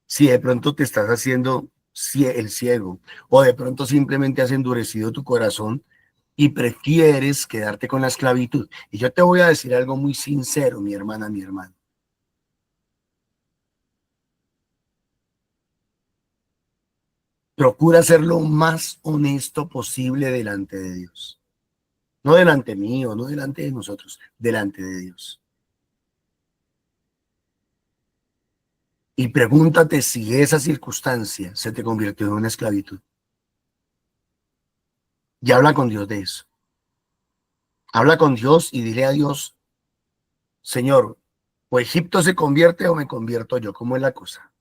si de pronto te estás haciendo el ciego, o de pronto simplemente has endurecido tu corazón y prefieres quedarte con la esclavitud. Y yo te voy a decir algo muy sincero, mi hermana, mi hermano. Procura ser lo más honesto posible delante de Dios. No delante mío, no delante de nosotros, delante de Dios. Y pregúntate si esa circunstancia se te convirtió en una esclavitud. Y habla con Dios de eso. Habla con Dios y dile a Dios: Señor, o Egipto se convierte o me convierto yo. ¿Cómo es la cosa?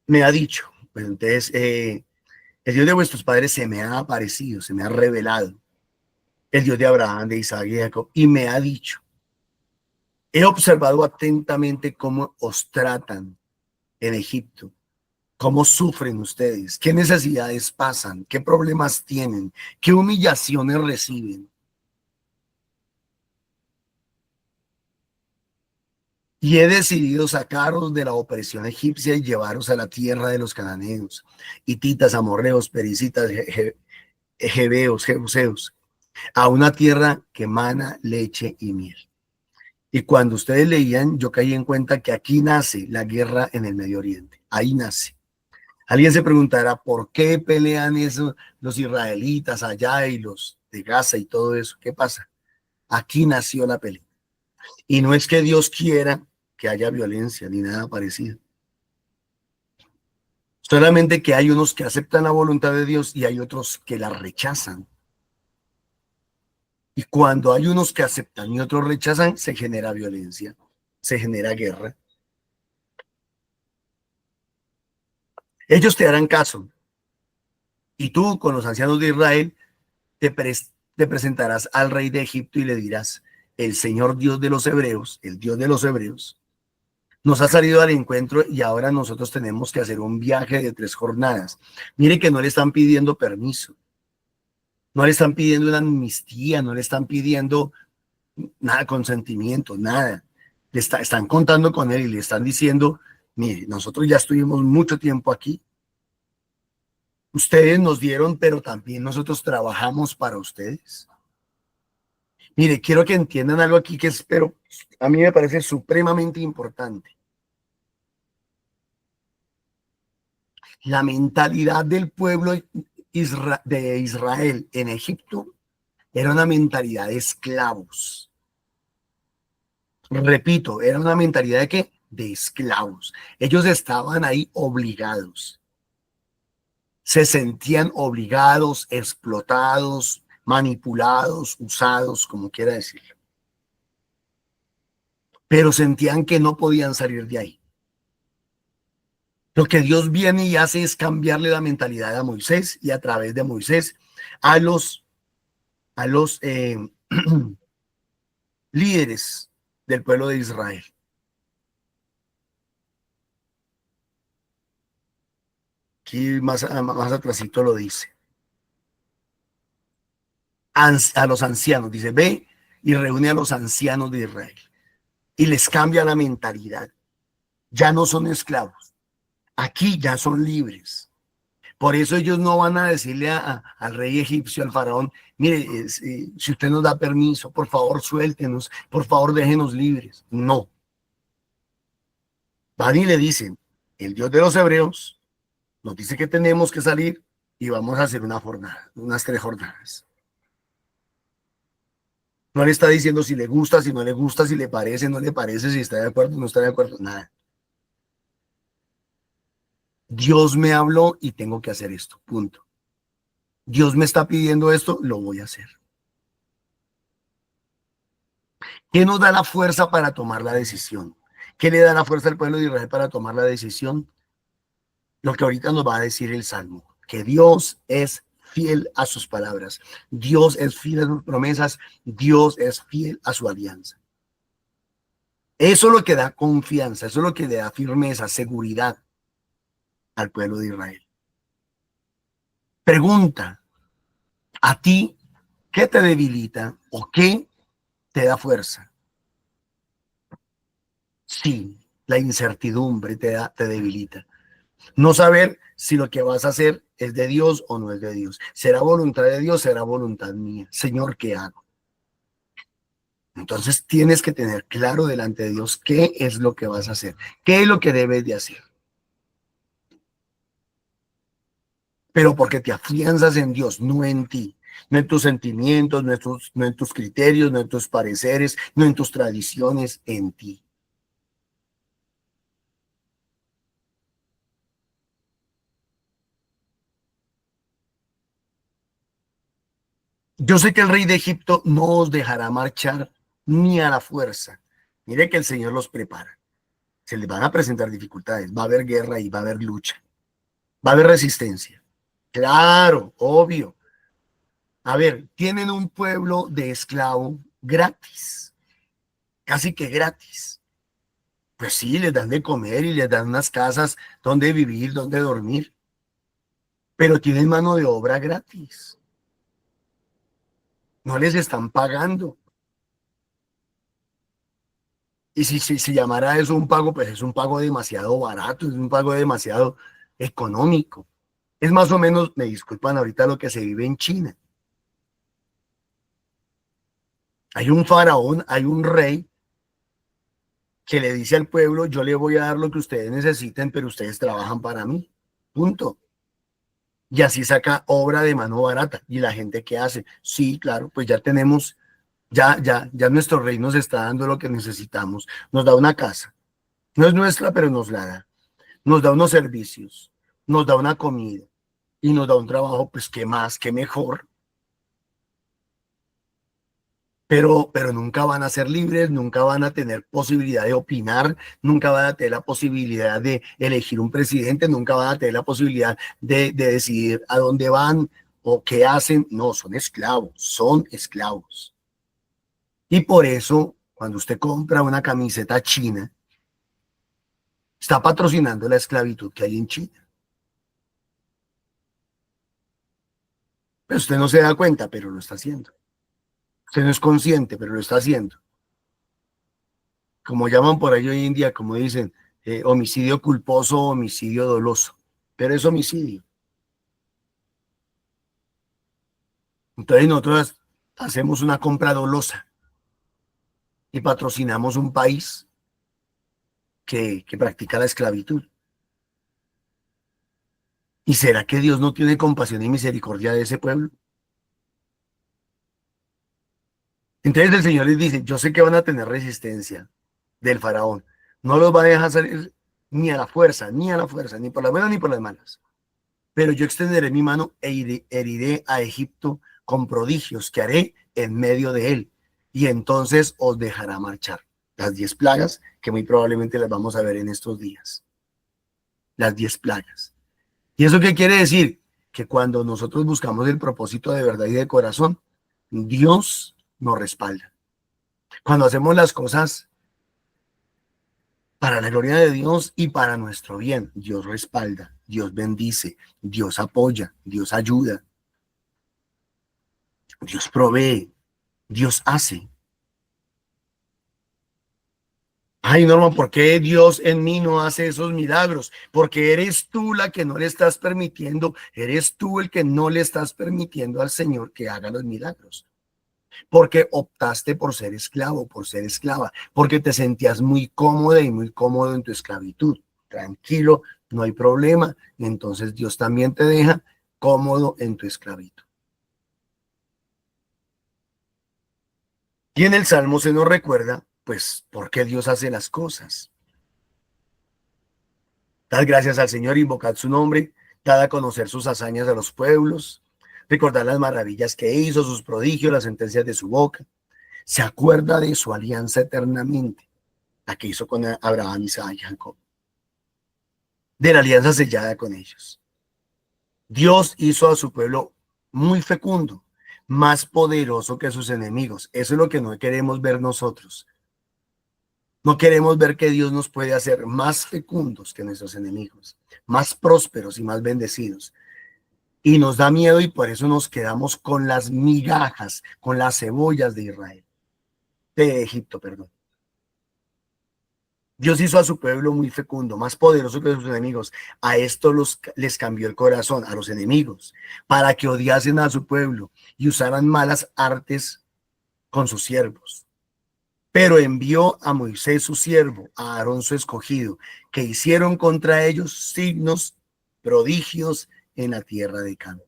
Me ha dicho. Pues entonces, el Dios de vuestros padres se me ha aparecido, se me ha revelado. El Dios de Abraham, de Isaac y de Jacob. Y me ha dicho: he observado atentamente cómo os tratan en Egipto, cómo sufren ustedes, qué necesidades pasan, qué problemas tienen, qué humillaciones reciben. Y he decidido sacaros de la opresión egipcia y llevaros a la tierra de los cananeos, hititas, amorreos, pericitas, jebeos, jebuseos, a una tierra que mana leche y miel. Y cuando ustedes leían, yo caí en cuenta que aquí nace la guerra en el Medio Oriente. Ahí nace. Alguien se preguntará: ¿por qué pelean eso los israelitas allá y los de Gaza y todo eso? ¿Qué pasa? Aquí nació la pelea. Y no es que Dios quiera que haya violencia ni nada parecido. Solamente que hay unos que aceptan la voluntad de Dios y hay otros que la rechazan. Y cuando hay unos que aceptan y otros rechazan, se genera violencia, se genera guerra. Ellos te harán caso. Y tú, con los ancianos de Israel, te presentarás al rey de Egipto y le dirás: el Señor Dios de los hebreos, el Dios de los hebreos, nos ha salido al encuentro y ahora nosotros tenemos que hacer un viaje de 3 jornadas. Mire que no le están pidiendo permiso, no le están pidiendo una amnistía, no le están pidiendo nada, consentimiento, nada. Están contando con él y le están diciendo: mire, nosotros ya estuvimos mucho tiempo aquí. Ustedes nos dieron, pero también nosotros trabajamos para ustedes. Mire, quiero que entiendan algo aquí que espero, a mí me parece supremamente importante. La mentalidad del pueblo de Israel en Egipto era una mentalidad de esclavos. Repito, era una mentalidad de ¿qué? De esclavos. Ellos estaban ahí obligados. Se sentían obligados, explotados, manipulados, usados, como quiera decirlo. Pero sentían que no podían salir de ahí. Lo que Dios viene y hace es cambiarle la mentalidad a Moisés y a través de Moisés a los líderes del pueblo de Israel. Aquí más atrásito lo dice. A los ancianos, dice, ve y reúne a los ancianos de Israel. Y les cambia la mentalidad. Ya no son esclavos. Aquí ya son libres. Por eso ellos no van a decirle al rey egipcio, al faraón, mire, si usted nos da permiso, por favor suéltenos, por favor déjenos libres. No. Van y le dicen, el Dios de los hebreos nos dice que tenemos que salir y vamos a hacer una jornada, unas 3 jornadas. No le está diciendo si le gusta, si no le gusta, si le parece, no le parece, si está de acuerdo, no está de acuerdo, nada. Dios me habló y tengo que hacer esto, punto. Dios me está pidiendo esto, lo voy a hacer. ¿Qué nos da la fuerza para tomar la decisión? ¿Qué le da la fuerza al pueblo de Israel para tomar la decisión? Lo que ahorita nos va a decir el Salmo, que Dios es fiel a sus palabras, Dios es fiel a sus promesas, Dios es fiel a su alianza. Eso es lo que da confianza, eso es lo que le da firmeza, seguridad al pueblo de Israel. Pregunta, ¿a ti qué te debilita o qué te da fuerza? Sí, la incertidumbre te debilita. No saber si lo que vas a hacer es de Dios o no es de Dios. ¿Será voluntad de Dios? ¿Será voluntad mía? Señor, ¿qué hago? Entonces tienes que tener claro delante de Dios qué es lo que vas a hacer, qué es lo que debes de hacer. Pero porque te afianzas en Dios, no en ti, no en tus sentimientos, no en tus criterios, no en tus pareceres, no en tus tradiciones, en ti. Yo sé que el rey de Egipto no os dejará marchar ni a la fuerza. Mire que el Señor los prepara. Se les van a presentar dificultades, va a haber guerra y va a haber lucha. Va a haber resistencia. Claro, obvio. A ver, tienen un pueblo de esclavo gratis, casi que gratis. Pues sí, les dan de comer y les dan unas casas donde vivir, donde dormir. Pero tienen mano de obra gratis. No les están pagando. Y si se llamara eso un pago, pues es un pago demasiado barato, es un pago demasiado económico. Es más o menos, me disculpan ahorita, lo que se vive en China. Hay un faraón, hay un rey que le dice al pueblo, yo le voy a dar lo que ustedes necesiten, pero ustedes trabajan para mí. Punto. Y así saca obra de mano barata. ¿Y la gente qué hace? Sí, claro, pues ya tenemos, ya nuestro rey nos está dando lo que necesitamos. Nos da una casa. No es nuestra, pero nos la da. Nos da unos servicios, nos da una comida y nos da un trabajo, pues qué más, qué mejor. Pero nunca van a ser libres, nunca van a tener posibilidad de opinar, nunca van a tener la posibilidad de elegir un presidente, nunca van a tener la posibilidad de decidir a dónde van o qué hacen. No, son esclavos, son esclavos. Y por eso, cuando usted compra una camiseta china, está patrocinando la esclavitud que hay en China. Pero usted no se da cuenta, pero lo está haciendo. Usted no es consciente, pero lo está haciendo. Como llaman por ahí hoy en día, como dicen, homicidio culposo, homicidio doloso. Pero es homicidio. Entonces nosotros hacemos una compra dolosa y patrocinamos un país que practica la esclavitud. ¿Y será que Dios no tiene compasión y misericordia de ese pueblo? Entonces el Señor les dice, yo sé que van a tener resistencia del faraón. No los va a dejar salir ni a la fuerza, ni por las buenas ni por las malas. Pero yo extenderé mi mano e heriré a Egipto con prodigios que haré en medio de él. Y entonces os dejará marchar. Las 10 plagas que muy probablemente las vamos a ver en estos días. las 10 plagas. ¿Y eso qué quiere decir? Que cuando nosotros buscamos el propósito de verdad y de corazón, Dios nos respalda. Cuando hacemos las cosas para la gloria de Dios y para nuestro bien, Dios respalda, Dios bendice, Dios apoya, Dios ayuda, Dios provee, Dios hace. Ay, Norma, ¿por qué Dios en mí no hace esos milagros? Porque eres tú la que no le estás permitiendo, eres tú el que no le estás permitiendo al Señor que haga los milagros. Porque optaste por ser esclavo, por ser esclava, porque te sentías muy cómoda y muy cómodo en tu esclavitud. Tranquilo, no hay problema. Entonces Dios también te deja cómodo en tu esclavitud. Y en el Salmo se nos recuerda, pues, por qué Dios hace las cosas. Dad gracias al Señor, invocad su nombre, dad a conocer sus hazañas a los pueblos, recordad las maravillas que hizo, sus prodigios, las sentencias de su boca. Se acuerda de su alianza eternamente, la que hizo con Abraham, Isaac y Jacob, de la alianza sellada con ellos. Dios hizo a su pueblo muy fecundo, más poderoso que sus enemigos. Eso es lo que no queremos ver nosotros. No queremos ver que Dios nos puede hacer más fecundos que nuestros enemigos, más prósperos y más bendecidos. Y nos da miedo y por eso nos quedamos con las migajas, con las cebollas de Israel, de Egipto, perdón. Dios hizo a su pueblo muy fecundo, más poderoso que sus enemigos. A esto les cambió el corazón, a los enemigos, para que odiasen a su pueblo y usaran malas artes con sus siervos. Pero envió a Moisés su siervo, a Aarón su escogido, que hicieron contra ellos signos, prodigios en la tierra de Canaán.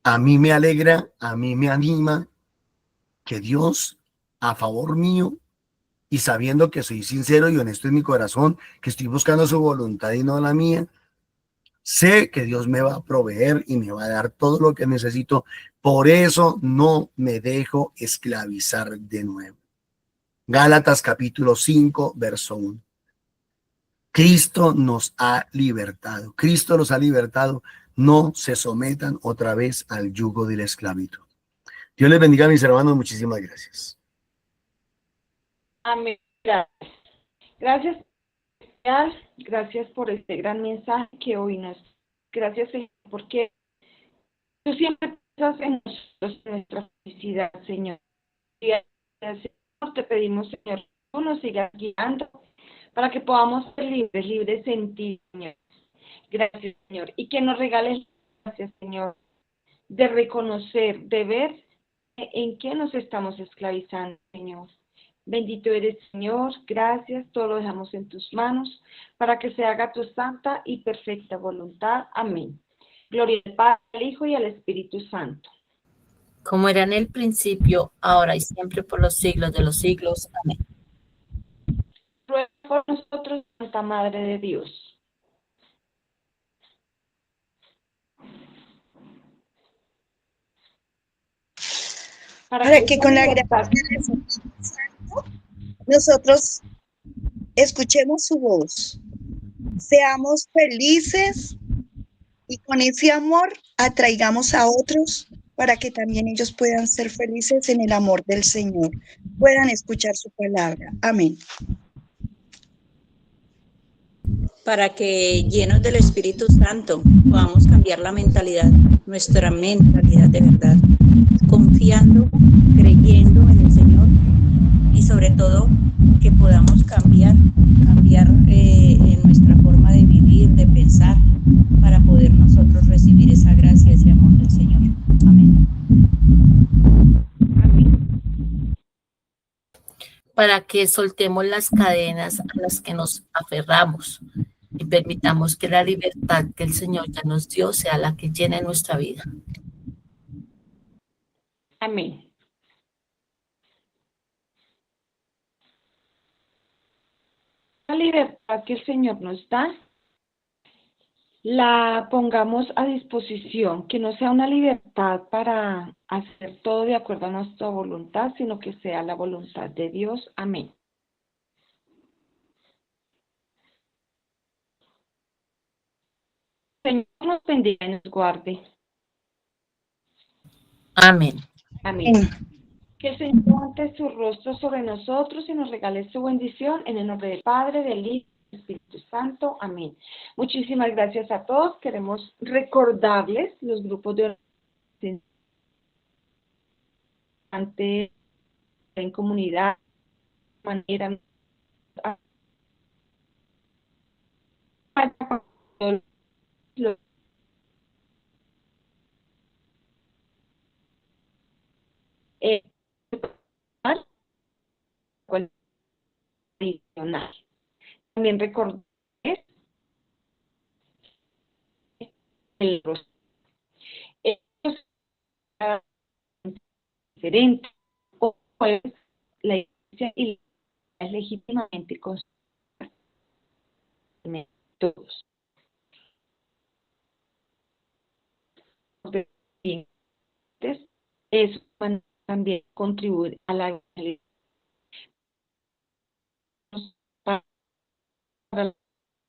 A mí me alegra, a mí me anima que Dios, a favor mío, y sabiendo que soy sincero y honesto en mi corazón, que estoy buscando su voluntad y no la mía, sé que Dios me va a proveer y me va a dar todo lo que necesito. Por eso no me dejo esclavizar de nuevo. Gálatas capítulo 5, verso 1. Cristo nos ha libertado. Cristo los ha libertado. No se sometan otra vez al yugo de la esclavitud. Dios les bendiga, mis hermanos. Muchísimas gracias. Amén. Gracias. Gracias por este gran mensaje que hoy nos. Gracias, Señor, porque tú siempre piensas en nosotros, en nuestra felicidad, Señor. Y te pedimos, Señor, que tú nos sigas guiando para que podamos ser libres en ti, Señor. Gracias, Señor. Y que nos regales, gracias, Señor, de reconocer, de ver en qué nos estamos esclavizando, Señor. Bendito eres, Señor. Gracias. Todo lo dejamos en tus manos para que se haga tu santa y perfecta voluntad. Amén. Gloria al Padre, al Hijo y al Espíritu Santo. Como era en el principio, ahora y siempre, por los siglos de los siglos. Amén. Ruega por nosotros, Santa Madre de Dios. Para que con la gracia del Espíritu Santo nosotros escuchemos su voz, seamos felices y con ese amor atraigamos a otros para que también ellos puedan ser felices en el amor del Señor, puedan escuchar su palabra. Amén. Para que llenos del Espíritu Santo podamos cambiar la mentalidad, nuestra mentalidad de verdad, confiando, creyendo en el Señor y sobre todo que podamos cambiar en nuestra forma de vivir, de pensar, para poder nosotros recibir esa gracia, ese amor del Señor. Amén. Amén. Para que soltemos las cadenas a las que nos aferramos y permitamos que la libertad que el Señor ya nos dio sea la que llene nuestra vida. Amén. La libertad que el Señor nos da, la pongamos a disposición, que no sea una libertad para hacer todo de acuerdo a nuestra voluntad, sino que sea la voluntad de Dios. Amén. Señor nos bendiga y nos guarde. Amén. Amén. Que el Señor levante su rostro sobre nosotros y nos regale su bendición en el nombre del Padre, del Hijo y del Espíritu Santo. Amén. Muchísimas gracias a todos. Queremos recordarles los grupos de oración en comunidad, manera adicional. También recordarles el rostro. Diferente o pues, la iglesia y es legítimamente constituida todos. Eso también contribuir a la para las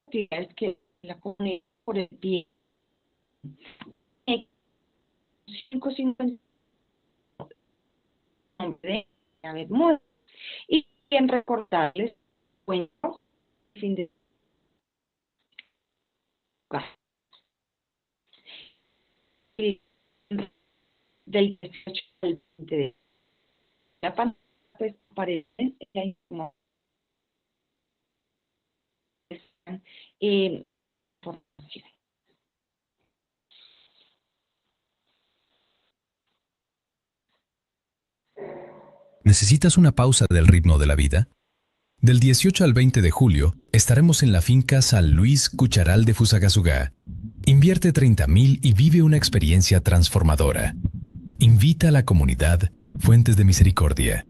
actividades que la comunidad por el bien. 550 de Bermuda. Y bien recordarles cuento fin de del 18 al 20 de la pantalla, pues aparecen ahí como información. ¿Necesitas una pausa del ritmo de la vida? Del 18 al 20 de julio estaremos en la finca San Luis Cucharal de Fusagasugá. Invierte 30,000 y vive una experiencia transformadora. Invita a la comunidad Fuentes de Misericordia.